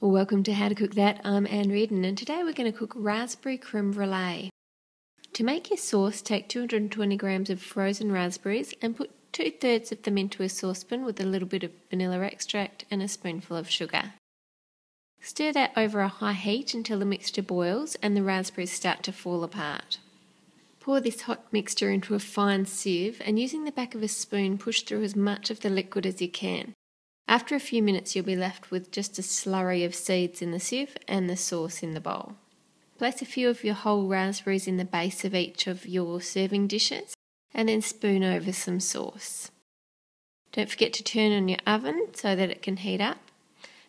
Well, welcome to How to Cook That. I'm Reardon, and today we're going to cook raspberry creme brulee. To make your sauce, take 220 grams of frozen raspberries and put 2/3 of them into a saucepan with a little bit of vanilla extract and a spoonful of sugar. Stir that over a high heat until the mixture boils and the raspberries start to fall apart. Pour this hot mixture into a fine sieve and using the back of a spoon push through as much of the liquid as you can. After a few minutes you'll be left with just a slurry of seeds in the sieve and the sauce in the bowl. Place a few of your whole raspberries in the base of each of your serving dishes and then spoon over some sauce. Don't forget to turn on your oven so that it can heat up,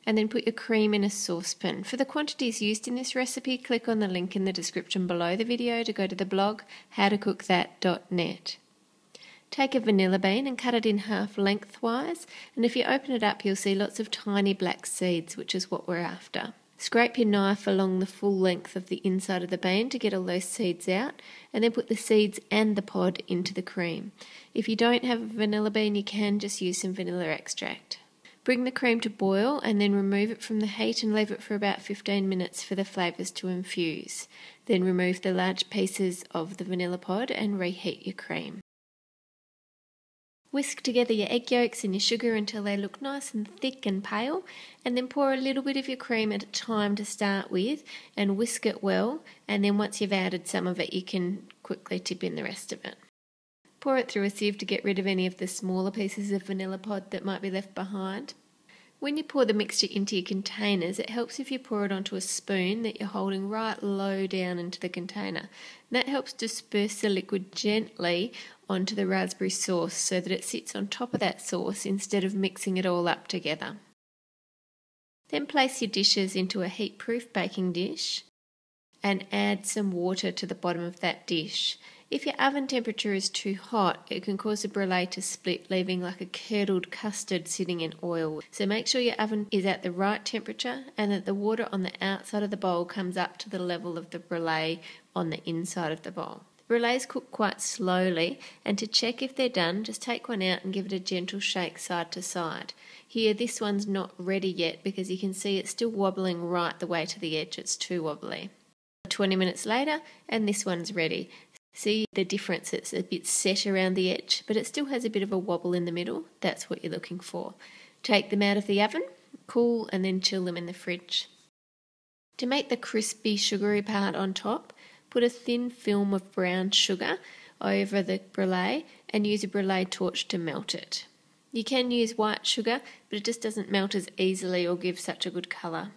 and then put your cream in a saucepan. For the quantities used in this recipe, click on the link in the description below the video to go to the blog howtocookthat.net. Take a vanilla bean and cut it in half lengthwise, and if you open it up you'll see lots of tiny black seeds, which is what we're after. Scrape your knife along the full length of the inside of the bean to get all those seeds out, and then put the seeds and the pod into the cream. If you don't have a vanilla bean you can just use some vanilla extract. Bring the cream to boil and then remove it from the heat and leave it for about 15 minutes for the flavours to infuse. Then remove the large pieces of the vanilla pod and reheat your cream. Whisk together your egg yolks and your sugar until they look nice and thick and pale, and then pour a little bit of your cream at a time to start with and whisk it well, and then once you've added some of it you can quickly tip in the rest of it. Pour it through a sieve to get rid of any of the smaller pieces of vanilla pod that might be left behind. When you pour the mixture into your containers, it helps if you pour it onto a spoon that you're holding right low down into the container. That helps disperse the liquid gently onto the raspberry sauce so that it sits on top of that sauce instead of mixing it all up together. Then place your dishes into a heat-proof baking dish and add some water to the bottom of that dish. If your oven temperature is too hot, it can cause the brûlée to split, leaving like a curdled custard sitting in oil. So make sure your oven is at the right temperature and that the water on the outside of the bowl comes up to the level of the brûlée on the inside of the bowl. The brûlées cook quite slowly, and to check if they're done, just take one out and give it a gentle shake side to side. Here, this one's not ready yet because you can see it's still wobbling right the way to the edge. It's too wobbly. 20 minutes later, and this one's ready. See the difference, it's a bit set around the edge, but it still has a bit of a wobble in the middle. That's what you're looking for. Take them out of the oven, cool, and then chill them in the fridge. To make the crispy, sugary part on top, put a thin film of brown sugar over the brûlée and use a brûlée torch to melt it. You can use white sugar, but it just doesn't melt as easily or give such a good colour.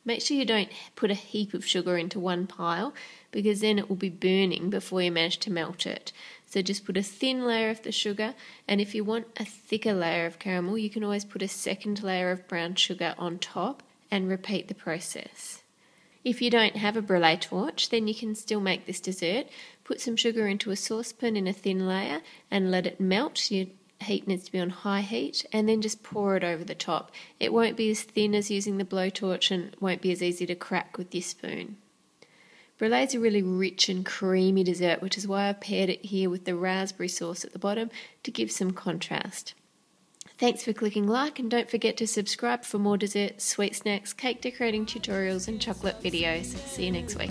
Make sure you don't put a heap of sugar into one pile because then it will be burning before you manage to melt it. So just put a thin layer of the sugar, and if you want a thicker layer of caramel you can always put a second layer of brown sugar on top and repeat the process. If you don't have a brûlée torch then you can still make this dessert. Put some sugar into a saucepan in a thin layer and let it melt. Your heat needs to be on high heat, and then just pour it over the top. It won't be as thin as using the blowtorch and won't be as easy to crack with your spoon. Brûlée is a really rich and creamy dessert, which is why I've paired it here with the raspberry sauce at the bottom to give some contrast. Thanks for clicking like, and don't forget to subscribe for more desserts, sweet snacks, cake decorating tutorials and chocolate videos. See you next week.